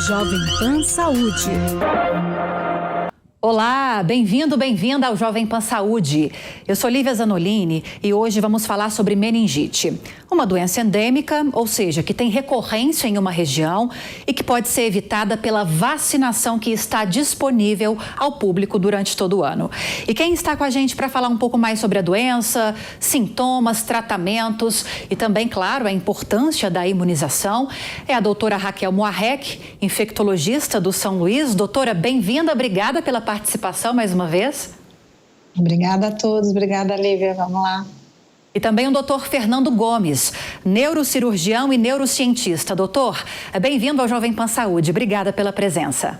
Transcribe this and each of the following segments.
Jovem Pan Saúde. Olá, bem-vindo, bem-vinda ao Jovem Pan Saúde. Eu sou Lívia Zanolini e hoje vamos falar sobre meningite. Uma doença endêmica, ou seja, que tem recorrência em uma região e que pode ser evitada pela vacinação que está disponível ao público durante todo o ano. E quem está com a gente para falar um pouco mais sobre a doença, sintomas, tratamentos e também, claro, a importância da imunização é a doutora Raquel Moarec, infectologista do São Luís. Doutora, bem-vinda, obrigada pela participação mais uma vez. Obrigada a todos, obrigada Lívia, vamos lá. E também o doutor Fernando Gomes, neurocirurgião e neurocientista. Doutor, bem-vindo ao Jovem Pan Saúde, obrigada pela presença.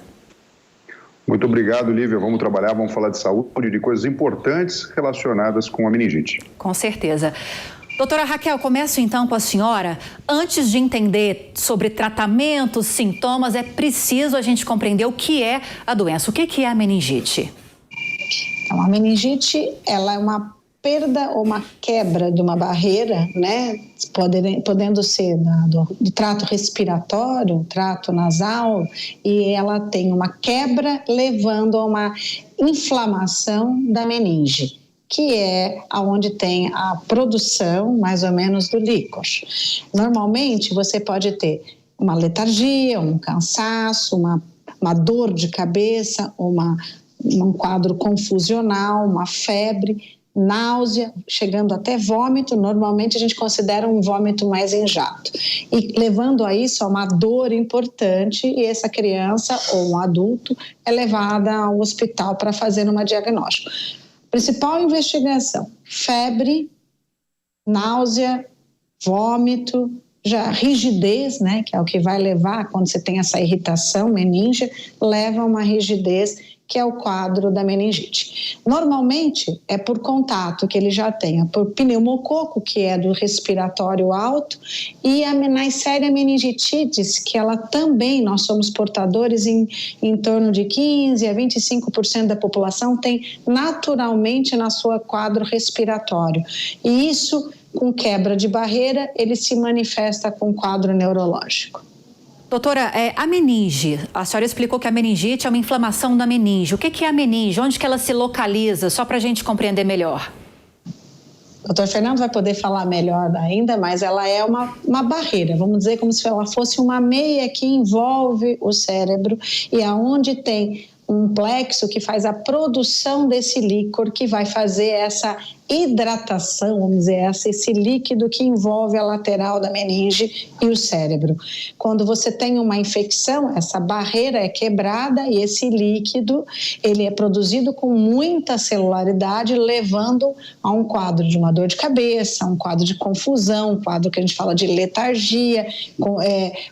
Muito obrigado, Lívia, vamos trabalhar, vamos falar de saúde, de coisas importantes relacionadas com a meningite. Com certeza. Doutora Raquel, começo então com a senhora. Antes de entender sobre tratamentos, sintomas, é preciso a gente compreender o que é a doença. O que é a meningite? Então, a meningite, ela é uma perda ou uma quebra de uma barreira, né? Podendo ser do trato respiratório, trato nasal, e ela tem uma quebra levando a uma inflamação da meninge, que é onde tem a produção, mais ou menos, do líquor. Normalmente, você pode ter uma letargia, um cansaço, uma dor de cabeça, um quadro confusional, uma febre, náusea, chegando até vômito. Normalmente, a gente considera um vômito mais em jato. E levando a isso a uma dor importante, e essa criança ou um adulto é levada ao hospital para fazer uma diagnóstico. Principal investigação: febre, náusea, vômito, já rigidez, né, que é o que vai levar, quando você tem essa irritação meninge, leva a uma rigidez, que é o quadro da meningite. Normalmente é por contato que ele já tenha, por pneumococo, que é do respiratório alto, e a Neisseria meningitidis, que ela também, nós somos portadores em torno de 15% a 25% da população tem naturalmente na sua quadro respiratório. E isso, com quebra de barreira, ele se manifesta com quadro neurológico. Doutora, a meninge, a senhora explicou que a meningite é uma inflamação da meninge. O que é a meninge? Onde que ela se localiza? Só para a gente compreender melhor. O doutor Fernando vai poder falar melhor ainda, mas ela é uma barreira, vamos dizer como se ela fosse uma meia que envolve o cérebro e aonde tem um plexo que faz a produção desse líquor que vai fazer essa hidratação, vamos dizer, esse líquido que envolve a lateral da meninge e o cérebro. Quando você tem uma infecção, essa barreira é quebrada e esse líquido, ele é produzido com muita celularidade, levando a um quadro de uma dor de cabeça, um quadro de confusão, um quadro que a gente fala de letargia,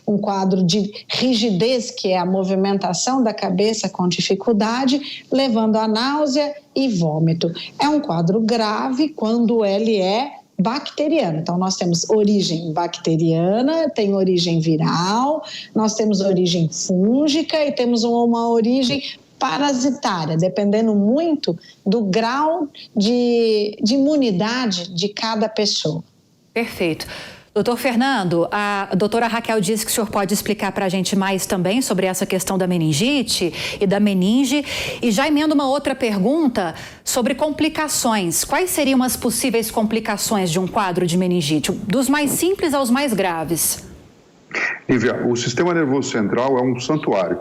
um quadro de rigidez, que é a movimentação da cabeça com dificuldade, levando a náusea e vômito. É um quadro grave quando ele é bacteriano. Então, nós temos origem bacteriana, tem origem viral, nós temos origem fúngica e temos uma origem parasitária, dependendo muito do grau de imunidade de cada pessoa. Perfeito. Doutor Fernando, a doutora Raquel disse que o senhor pode explicar para a gente mais também sobre essa questão da meningite e da meninge. E já emendo uma outra pergunta sobre complicações. Quais seriam as possíveis complicações de um quadro de meningite, dos mais simples aos mais graves? Lívia, o sistema nervoso central é um santuário.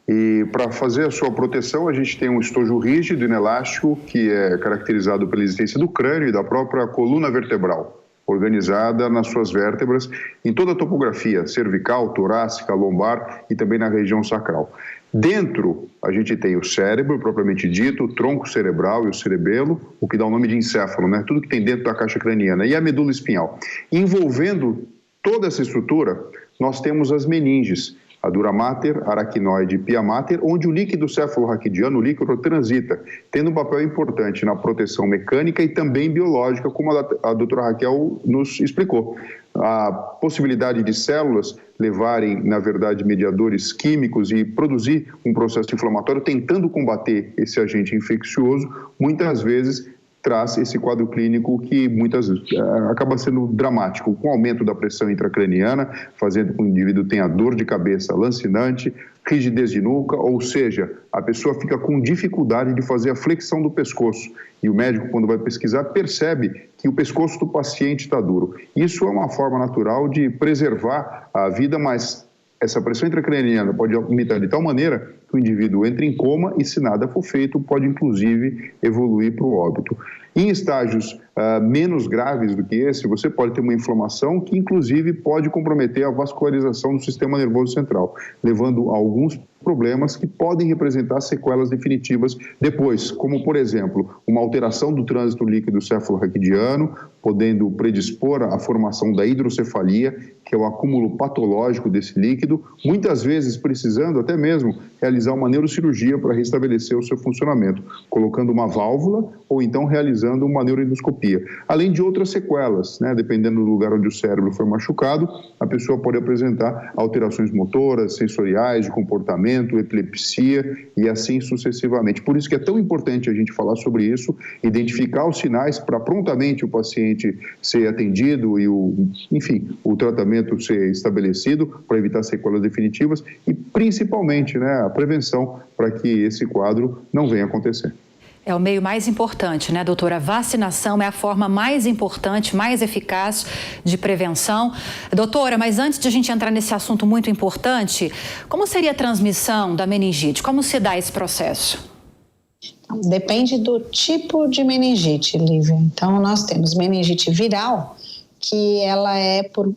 E para fazer a sua proteção, a gente tem um estojo rígido e inelástico, que é caracterizado pela existência do crânio e da própria coluna vertebral, organizada nas suas vértebras, em toda a topografia, cervical, torácica, lombar e também na região sacral. Dentro, a gente tem o cérebro, propriamente dito, o tronco cerebral e o cerebelo, o que dá o nome de encéfalo, né? Tudo que tem dentro da caixa craniana, e a medula espinhal. Envolvendo toda essa estrutura, nós temos as meninges, a dura mater, aracnoide e pia mater, onde o líquido cefalorraquidiano, o líquido, transita, tendo um papel importante na proteção mecânica e também biológica, como a doutora Raquel nos explicou. A possibilidade de células levarem, na verdade, mediadores químicos e produzir um processo inflamatório, tentando combater esse agente infeccioso, muitas vezes traz esse quadro clínico que muitas vezes acaba sendo dramático, com aumento da pressão intracraniana, fazendo com que o indivíduo tenha dor de cabeça lancinante, rigidez de nuca, ou seja, a pessoa fica com dificuldade de fazer a flexão do pescoço. E o médico, quando vai pesquisar, percebe que o pescoço do paciente está duro. Isso é uma forma natural de preservar a vida, mas essa pressão intracraniana pode aumentar de tal maneira que o indivíduo entra em coma e, se nada for feito, pode inclusive evoluir para o óbito. Em estágios menos graves do que esse, você pode ter uma inflamação que, inclusive, pode comprometer a vascularização do sistema nervoso central, levando a alguns problemas que podem representar sequelas definitivas depois, como, por exemplo, uma alteração do trânsito líquido cefalorraquidiano, podendo predispor à formação da hidrocefalia, que é o acúmulo patológico desse líquido, muitas vezes precisando até mesmo realizar uma neurocirurgia para restabelecer o seu funcionamento, colocando uma válvula ou então realizando uma neuroendoscopia. Além de outras sequelas, né? Dependendo do lugar onde o cérebro foi machucado, a pessoa pode apresentar alterações motoras, sensoriais, de comportamento, epilepsia e assim sucessivamente. Por isso que é tão importante a gente falar sobre isso, identificar os sinais para prontamente o paciente ser atendido e o tratamento ser estabelecido para evitar sequelas definitivas e principalmente, né, a prevenção para que esse quadro não venha a acontecer. É o meio mais importante, né, doutora? A vacinação é a forma mais importante, mais eficaz de prevenção. Doutora, mas antes de a gente entrar nesse assunto muito importante, como seria a transmissão da meningite? Como se dá esse processo? Depende do tipo de meningite, Lívia. Então, nós temos meningite viral, que ela é por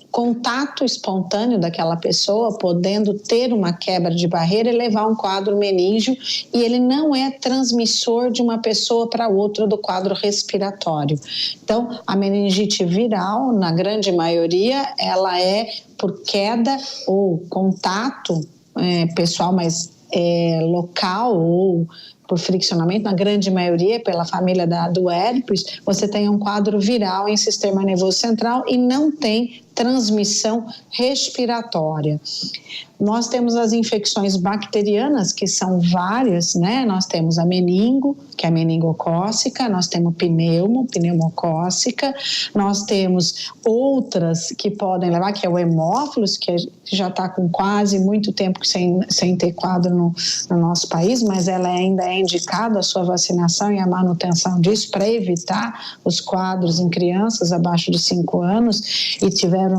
contato espontâneo daquela pessoa, podendo ter uma quebra de barreira e levar um quadro meníngeo, e ele não é transmissor de uma pessoa para outra do quadro respiratório. Então, a meningite viral, na grande maioria, ela é por queda ou contato pessoal, mas local ou por friccionamento, na grande maioria pela família do herpes, você tem um quadro viral em sistema nervoso central e não tem transmissão respiratória. Nós temos as infecções bacterianas, que são várias, né? Nós temos a meningo, que é a meningocócica, nós temos pneumocócica, nós temos outras que podem levar, que é o hemófilos, que já está com quase muito tempo sem ter quadro no nosso país, mas ela ainda é indicada a sua vacinação e a manutenção disso para evitar os quadros em crianças abaixo de 5 anos, e tiveram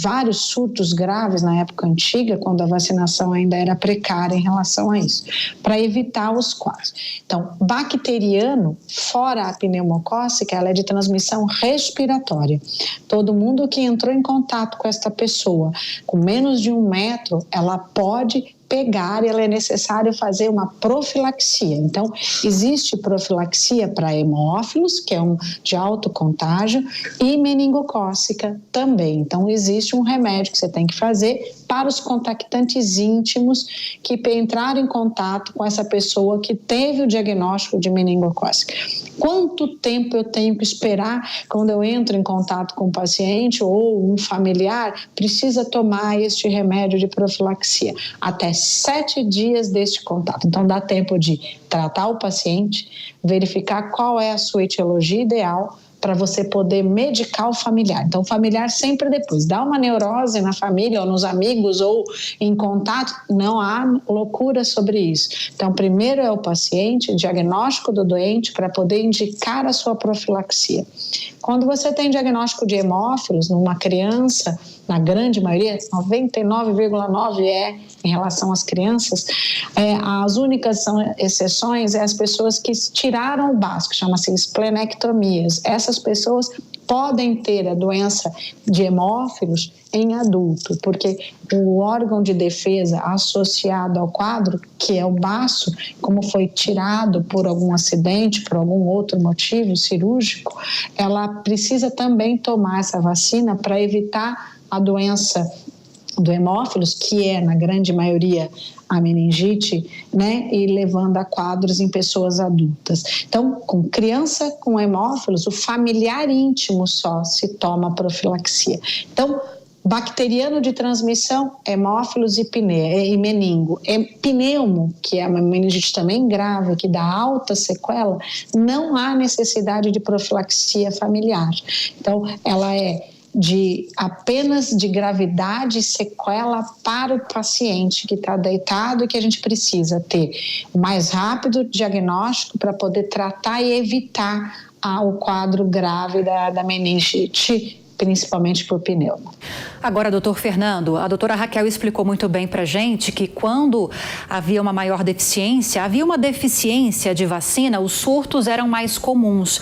vários surtos graves na época antiga, quando a vacinação ainda era precária em relação a isso, para evitar os quadros. Então, bacteriano, fora a pneumocócica, ela é de transmissão respiratória. Todo mundo que entrou em contato com esta pessoa com menos de 1 metro, ela pode pegar e ela é necessário fazer uma profilaxia. Então, existe profilaxia para hemófilos, que é de alto contágio, e meningocócica também. Então, existe um remédio que você tem que fazer para os contactantes íntimos que entraram em contato com essa pessoa que teve o diagnóstico de meningocócica. Quanto tempo eu tenho que esperar quando eu entro em contato com um paciente ou um familiar? Precisa tomar este remédio de profilaxia. Até 7 dias deste contato. Então, dá tempo de tratar o paciente, verificar qual é a sua etiologia ideal para você poder medicar o familiar. Então, o familiar sempre depois dá uma neurose na família ou nos amigos ou em contato, não há loucura sobre isso. Então, primeiro é o paciente, diagnóstico do doente para poder indicar a sua profilaxia. Quando você tem diagnóstico de hemófilos numa criança, na grande maioria, 99,9% em relação às crianças, as únicas exceções as pessoas que tiraram o básico, chama-se esplenectomias. Essas pessoas podem ter a doença de hemófilos em adulto, porque o órgão de defesa associado ao quadro, que é o baço, como foi tirado por algum acidente, por algum outro motivo cirúrgico, ela precisa também tomar essa vacina para evitar a doença do hemófilos, que é, na grande maioria, a meningite, né, e levando a quadros em pessoas adultas. Então, com criança com hemófilos, o familiar íntimo só se toma profilaxia. Então, Bacteriano de transmissão, hemófilos e meningo. Pneumo, que é uma meningite também grave, que dá alta sequela, não há necessidade de profilaxia familiar. Então, ela é apenas de gravidade e sequela para o paciente que está deitado e que a gente precisa ter o mais rápido diagnóstico para poder tratar e evitar o quadro grave da meningite, principalmente por pneumo. Agora, doutor Fernando, a doutora Raquel explicou muito bem para a gente que quando havia uma maior deficiência, havia uma deficiência de vacina, os surtos eram mais comuns.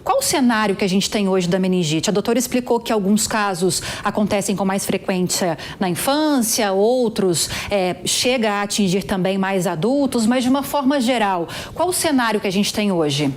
Qual o cenário que a gente tem hoje da meningite? A doutora explicou que alguns casos acontecem com mais frequência na infância, outros chega a atingir também mais adultos, mas de uma forma geral, qual o cenário que a gente tem hoje?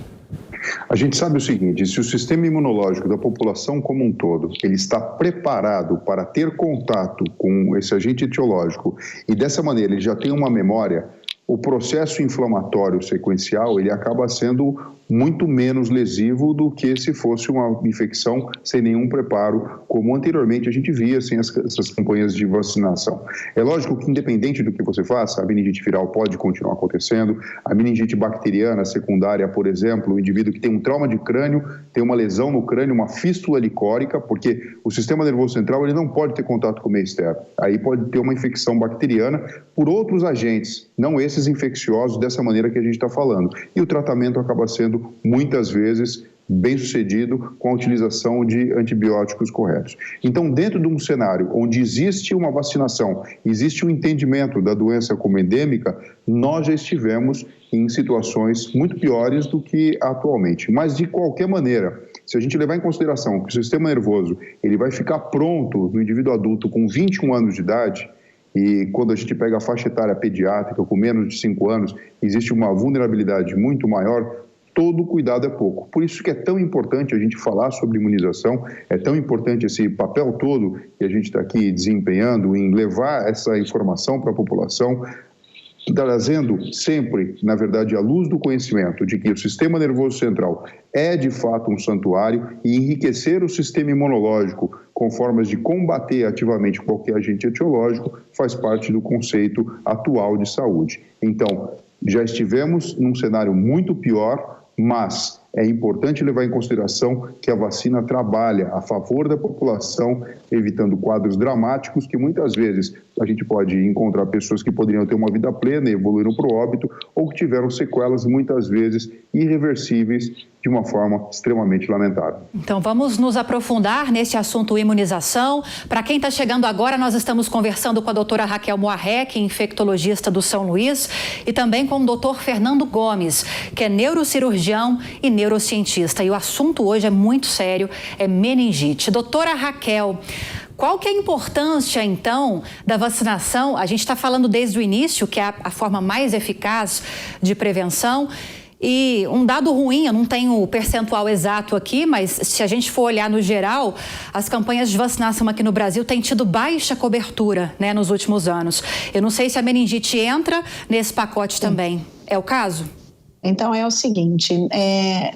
A gente sabe o seguinte, se o sistema imunológico da população como um todo, ele está preparado para ter contato com esse agente etiológico e dessa maneira ele já tem uma memória, o processo inflamatório sequencial, ele acaba sendo muito menos lesivo do que se fosse uma infecção sem nenhum preparo, como anteriormente a gente via sem essas campanhas de vacinação. É lógico que, independente do que você faça, a meningite viral pode continuar acontecendo, a meningite bacteriana secundária, por exemplo, o indivíduo que tem um trauma de crânio, tem uma lesão no crânio, uma fístula licórica, porque o sistema nervoso central ele não pode ter contato com o meio externo. Aí pode ter uma infecção bacteriana por outros agentes, não esses infecciosos dessa maneira que a gente está falando. E o tratamento acaba sendo muitas vezes bem sucedido com a utilização de antibióticos corretos. Então, dentro de um cenário onde existe uma vacinação, existe um entendimento da doença como endêmica, nós já estivemos em situações muito piores do que atualmente. Mas, de qualquer maneira, se a gente levar em consideração que o sistema nervoso ele vai ficar pronto no indivíduo adulto com 21 anos de idade, e quando a gente pega a faixa etária pediátrica com menos de 5 anos, existe uma vulnerabilidade muito maior, todo cuidado é pouco. Por isso que é tão importante a gente falar sobre imunização, é tão importante esse papel todo que a gente está aqui desempenhando em levar essa informação para a população, trazendo sempre, na verdade, a luz do conhecimento de que o sistema nervoso central é de fato um santuário e enriquecer o sistema imunológico com formas de combater ativamente qualquer agente etiológico faz parte do conceito atual de saúde. Então, já estivemos num cenário muito pior, mas é importante levar em consideração que a vacina trabalha a favor da população, evitando quadros dramáticos que muitas vezes a gente pode encontrar pessoas que poderiam ter uma vida plena e evoluíram para o óbito ou que tiveram sequelas muitas vezes irreversíveis de uma forma extremamente lamentável. Então vamos nos aprofundar nesse assunto imunização. Para quem está chegando agora, nós estamos conversando com a doutora Raquel Moarec, infectologista do São Luís, e também com o doutor Fernando Gomes, que é neurocirurgião e neurocientista. E o assunto hoje é muito sério, é meningite. Doutora Raquel, qual que é a importância, então, da vacinação? A gente está falando desde o início, que é a forma mais eficaz de prevenção. E um dado ruim, eu não tenho o percentual exato aqui, mas se a gente for olhar no geral, as campanhas de vacinação aqui no Brasil têm tido baixa cobertura, né, nos últimos anos. Eu não sei se a meningite entra nesse pacote também. É o caso? Então, é o seguinte,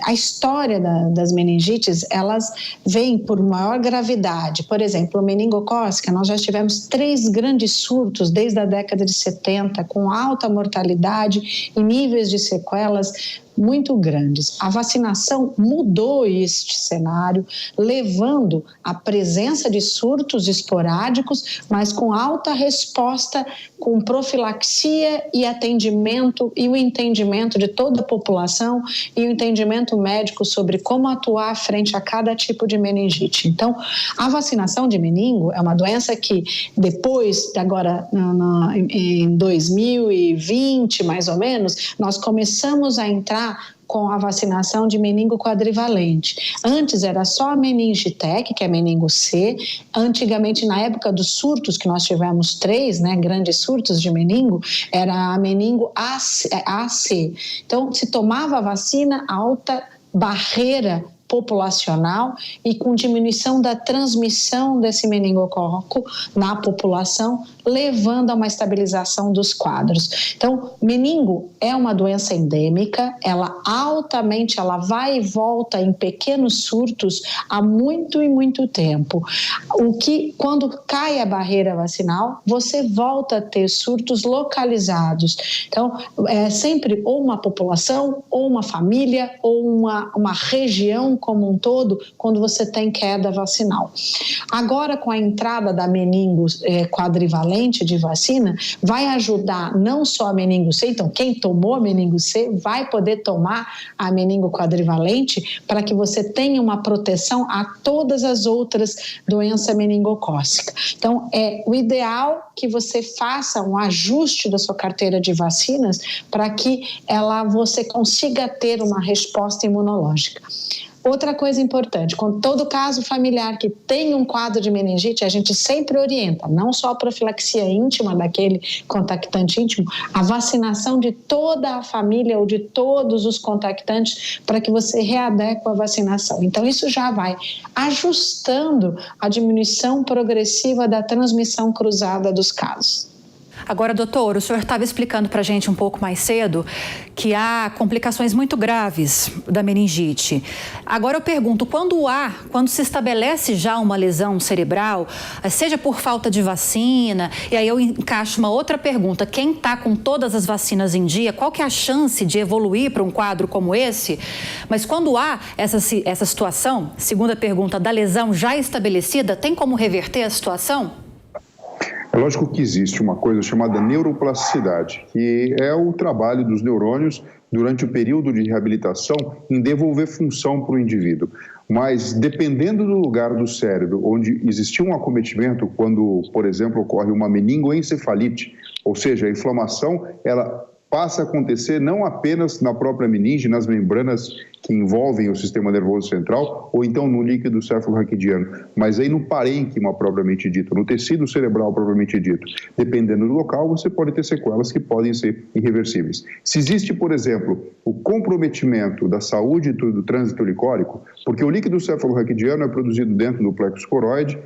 a história das meningites, elas vêm por maior gravidade. Por exemplo, a meningocócica, nós já tivemos 3 grandes surtos desde a década de 70, com alta mortalidade e níveis de sequelas muito grandes. A vacinação mudou este cenário, levando à presença de surtos esporádicos, mas com alta resposta, com profilaxia e atendimento e o entendimento de toda a população e o entendimento médico sobre como atuar frente a cada tipo de meningite. Então, a vacinação de meningo é uma doença que depois, agora em 2020 mais ou menos, nós começamos a entrar com a vacinação de meningo quadrivalente. Antes era só a meningitec, que é meningo C. Antigamente, na época dos surtos, que nós tivemos 3, né, grandes surtos de meningo, era a meningo AC. Então, se tomava a vacina, alta barreira populacional e com diminuição da transmissão desse meningococo na população, levando a uma estabilização dos quadros. Então, meningo é uma doença endêmica, ela vai e volta em pequenos surtos há muito e muito tempo. Quando cai a barreira vacinal, você volta a ter surtos localizados. Então, é sempre ou uma população, ou uma família, ou uma região como um todo, quando você tem queda vacinal. Agora, com a entrada da meningo quadrivalente de vacina, vai ajudar não só a meningo C, então quem tomou a meningo C vai poder tomar a meningo quadrivalente para que você tenha uma proteção a todas as outras doenças meningocócicas. Então, é o ideal que você faça um ajuste da sua carteira de vacinas para que você consiga ter uma resposta imunológica. Outra coisa importante, com todo caso familiar que tem um quadro de meningite, a gente sempre orienta, não só a profilaxia íntima daquele contactante íntimo, a vacinação de toda a família ou de todos os contactantes para que você readeque a vacinação. Então, isso já vai ajustando a diminuição progressiva da transmissão cruzada dos casos. Agora, doutor, o senhor estava explicando para a gente um pouco mais cedo que há complicações muito graves da meningite. Agora eu pergunto, quando se estabelece já uma lesão cerebral, seja por falta de vacina, e aí eu encaixo uma outra pergunta, quem está com todas as vacinas em dia, qual que é a chance de evoluir para um quadro como esse? Mas quando há essa situação, segunda pergunta, da lesão já estabelecida, tem como reverter a situação? É lógico que existe uma coisa chamada neuroplasticidade, que é o trabalho dos neurônios durante o período de reabilitação em devolver função para o indivíduo. Mas dependendo do lugar do cérebro onde existia um acometimento, quando, por exemplo, ocorre uma meningoencefalite, ou seja, a inflamação, ela passa a acontecer não apenas na própria meninge, nas membranas que envolvem o sistema nervoso central, ou então no líquido céfalo-raquidiano, mas aí no parênquima propriamente dito, no tecido cerebral propriamente dito. Dependendo do local, você pode ter sequelas que podem ser irreversíveis. Se existe, por exemplo, o comprometimento da saúde do trânsito licórico, porque o líquido céfalo-raquidiano é produzido dentro do plexo coroide,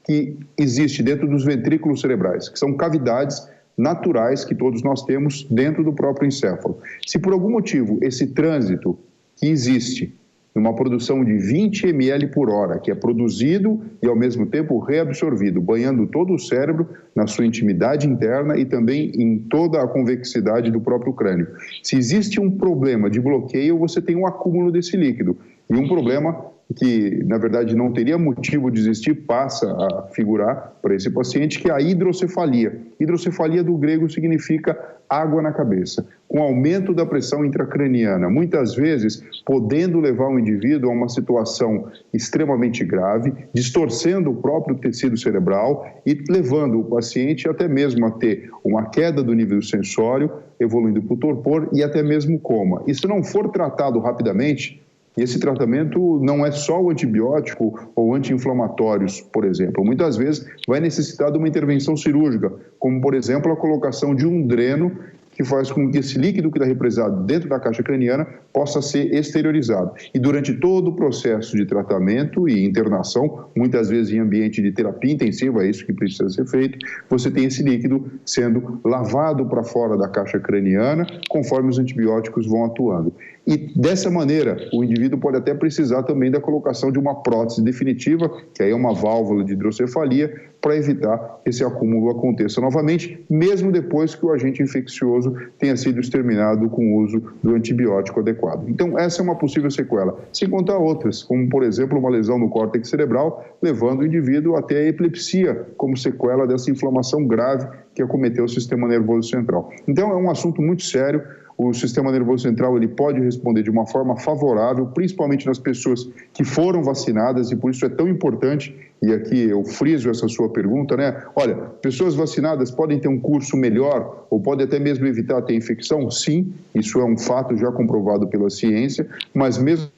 que existe dentro dos ventrículos cerebrais, que são cavidades naturais que todos nós temos dentro do próprio encéfalo. Se por algum motivo esse trânsito que existe numa produção de 20 ml por hora, que é produzido e ao mesmo tempo reabsorvido, banhando todo o cérebro na sua intimidade interna e também em toda a convexidade do próprio crânio. Se existe um problema de bloqueio, você tem um acúmulo desse líquido e um problema que, na verdade, não teria motivo de existir, passa a figurar para esse paciente, que é a hidrocefalia. Hidrocefalia do grego significa água na cabeça, com aumento da pressão intracraniana, muitas vezes podendo levar o indivíduo a uma situação extremamente grave, distorcendo o próprio tecido cerebral e levando o paciente até mesmo a ter uma queda do nível sensório, evoluindo para o torpor e até mesmo coma. E se não for tratado rapidamente, e esse tratamento não é só o antibiótico ou anti-inflamatórios, por exemplo. Muitas vezes vai necessitar de uma intervenção cirúrgica, como, por exemplo, a colocação de um dreno que faz com que esse líquido que está represado dentro da caixa craniana possa ser exteriorizado. E durante todo o processo de tratamento e internação, muitas vezes em ambiente de terapia intensiva, é isso que precisa ser feito, você tem esse líquido sendo lavado para fora da caixa craniana, conforme os antibióticos vão atuando. E dessa maneira, o indivíduo pode até precisar também da colocação de uma prótese definitiva, que aí é uma válvula de hidrocefalia, para evitar que esse acúmulo aconteça novamente, mesmo depois que o agente infeccioso tenha sido exterminado com o uso do antibiótico adequado. Então, essa é uma possível sequela, sem contar outras, como, por exemplo, uma lesão no córtex cerebral, levando o indivíduo até a epilepsia, como sequela dessa inflamação grave que acometeu o sistema nervoso central. Então, é um assunto muito sério. O sistema nervoso central ele pode responder de uma forma favorável, principalmente nas pessoas que foram vacinadas, e por isso é tão importante, e aqui eu friso essa sua pergunta, né? Olha, pessoas vacinadas podem ter um curso melhor ou podem até mesmo evitar ter infecção? Sim, isso é um fato já comprovado pela ciência, mas mesmo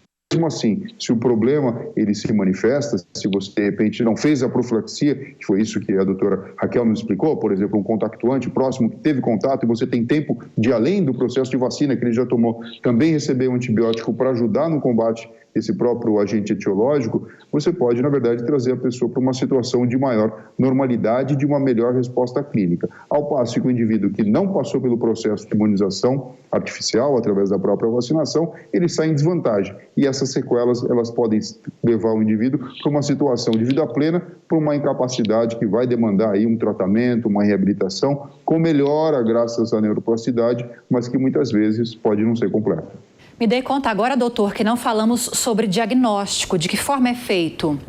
assim, se o problema ele se manifesta, se você de repente não fez a profilaxia, que foi isso que a doutora Raquel nos explicou, por exemplo, um contactuante próximo que teve contato e você tem tempo de, além do processo de vacina que ele já tomou, também receber um antibiótico para ajudar no combate esse próprio agente etiológico, você pode, na verdade, trazer a pessoa para uma situação de maior normalidade e de uma melhor resposta clínica. Ao passo que o indivíduo que não passou pelo processo de imunização artificial, através da própria vacinação, ele sai em desvantagem. E essas sequelas, elas podem levar o indivíduo para uma situação de vida plena, para uma incapacidade que vai demandar aí um tratamento, uma reabilitação, com melhora graças à neuroplasticidade, mas que muitas vezes pode não ser completa. Me dei conta agora, doutor, que não falamos sobre diagnóstico. De que forma é feito?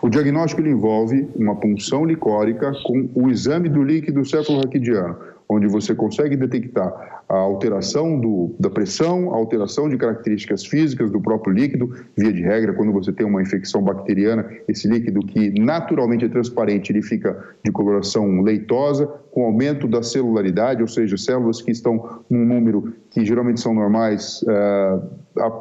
O diagnóstico ele envolve uma punção licórica com o exame do líquido cefalorraquidiano, onde você consegue detectar a alteração da pressão, a alteração de características físicas do próprio líquido. Via de regra, quando você tem uma infecção bacteriana, esse líquido que naturalmente é transparente, ele fica de coloração leitosa, com aumento da celularidade, ou seja, células que estão num número que geralmente são normais,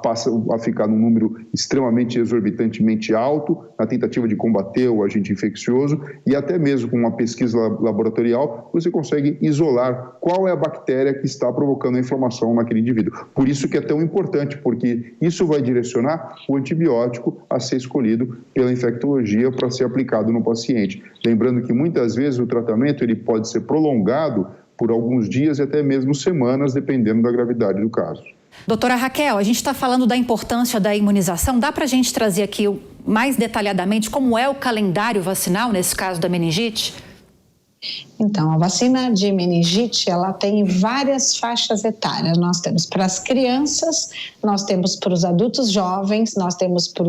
passam a ficar num número extremamente exorbitantemente alto, na tentativa de combater o agente infeccioso, e até mesmo com uma pesquisa laboratorial, você consegue isolar qual é a bactéria que está provocando a inflamação naquele indivíduo. Por isso que é tão importante, porque isso vai direcionar o antibiótico a ser escolhido pela infectologia para ser aplicado no paciente. Lembrando que muitas vezes o tratamento ele pode ser prolongado por alguns dias e até mesmo semanas, dependendo da gravidade do caso. Doutora Raquel, a gente está falando da importância da imunização. Dá para a gente trazer aqui mais detalhadamente como é o calendário vacinal nesse caso da meningite? Então, a vacina de meningite, ela tem várias faixas etárias. Nós temos para as crianças, nós temos para os adultos jovens, nós temos para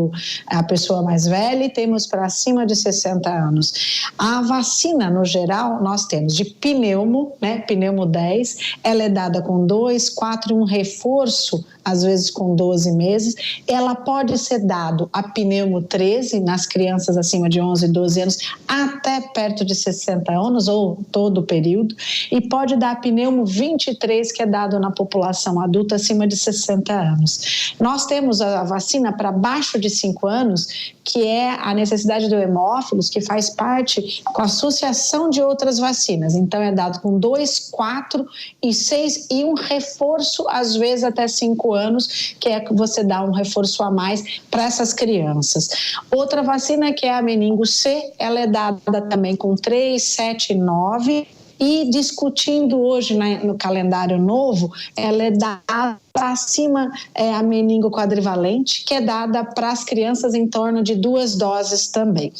a pessoa mais velha e temos para acima de 60 anos. A vacina, no geral, nós temos de pneumo, pneumo 10, ela é dada com 2, 4 e um reforço, às vezes com 12 meses. Ela pode ser dado a pneumo 13 nas crianças acima de 11, 12 anos, até perto de 60 anos, ou todo o período, e pode dar pneumo 23, que é dado na população adulta acima de 60 anos. Nós temos a vacina para baixo de 5 anos, que é a necessidade do hemófilos, que faz parte com a associação de outras vacinas. Então, é dado com 2, 4 e 6 e um reforço, às vezes até 5 anos, que é que você dá um reforço a mais para essas crianças. Outra vacina, que é a meningo C, ela é dada também com 3, 7 e 9. E discutindo hoje no calendário novo, ela é dada acima a meningo quadrivalente, que é dada para as crianças em torno de 2 doses também.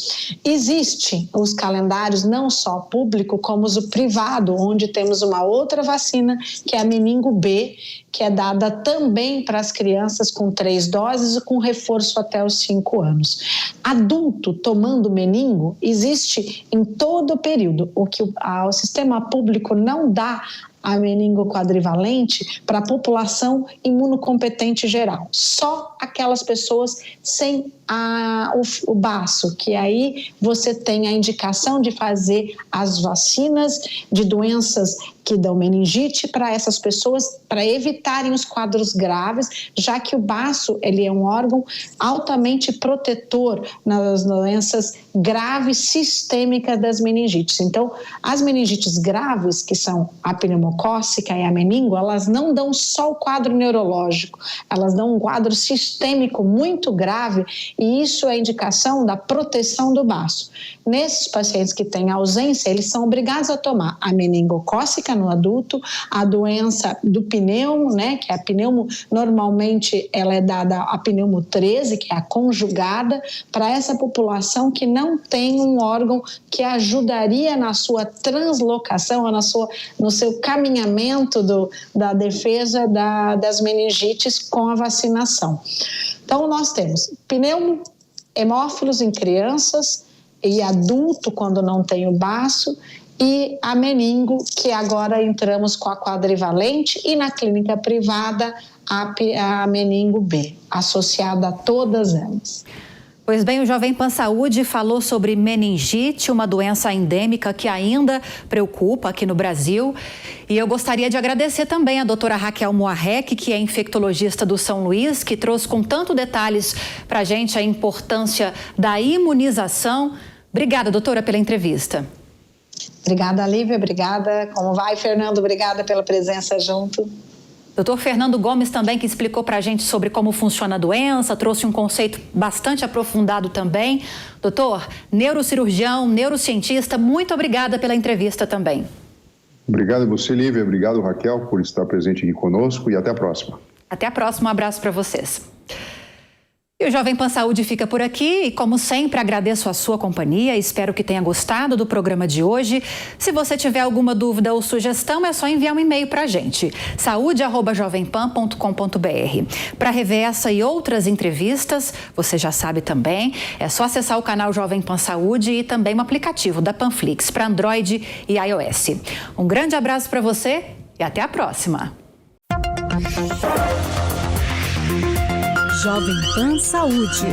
Existem os calendários não só público, como o privado, onde temos uma outra vacina, que é a meningo B, que é dada também para as crianças com 3 doses e com reforço até os 5 anos. Adulto tomando meningo existe em todo o período. O que o sistema público não dá a meningo quadrivalente para a população imunocompetente geral. Só aquelas pessoas sem o baço, que aí você tem a indicação de fazer as vacinas de doenças que dão meningite para essas pessoas, para evitarem os quadros graves, já que o baço ele é um órgão altamente protetor nas doenças graves sistêmicas das meningites. Então, as meningites graves, que são a pneumocócica e a meningo, elas não dão só o quadro neurológico, elas dão um quadro sistêmico muito grave, e isso é indicação da proteção do baço. Nesses pacientes que têm ausência, eles são obrigados a tomar a meningocócica no adulto, a doença do pneumo, que é a pneumo, normalmente ela é dada a pneumo 13, que é a conjugada, para essa população que não tem um órgão que ajudaria na sua translocação, no seu caminhamento da defesa das meningites com a vacinação. Então, nós temos pneumo, hemófilos em crianças e adulto quando não tem o baço, e a meningo, que agora entramos com a quadrivalente, e na clínica privada a meningo B, associada a todas elas. Pois bem, o Jovem Pan Saúde falou sobre meningite, uma doença endêmica que ainda preocupa aqui no Brasil. E eu gostaria de agradecer também a doutora Raquel Moarec, que é infectologista do São Luís, que trouxe com tanto detalhes para a gente a importância da imunização. Obrigada, doutora, pela entrevista. Obrigada, Lívia. Obrigada. Como vai, Fernando? Obrigada pela presença junto. Dr. Fernando Gomes também, que explicou para a gente sobre como funciona a doença, trouxe um conceito bastante aprofundado também. Doutor, neurocirurgião, neurocientista, muito obrigada pela entrevista também. Obrigado a você, Lívia. Obrigado, Raquel, por estar presente aqui conosco e até a próxima. Até a próxima, um abraço para vocês. E o Jovem Pan Saúde fica por aqui e, como sempre, agradeço a sua companhia. Espero que tenha gostado do programa de hoje. Se você tiver alguma dúvida ou sugestão, é só enviar um e-mail para a gente, saude@jovempan.com.br. Para rever essa e outras entrevistas, você já sabe também, é só acessar o canal Jovem Pan Saúde e também o aplicativo da Panflix para Android e iOS. Um grande abraço para você e até a próxima. Jovem Pan Saúde.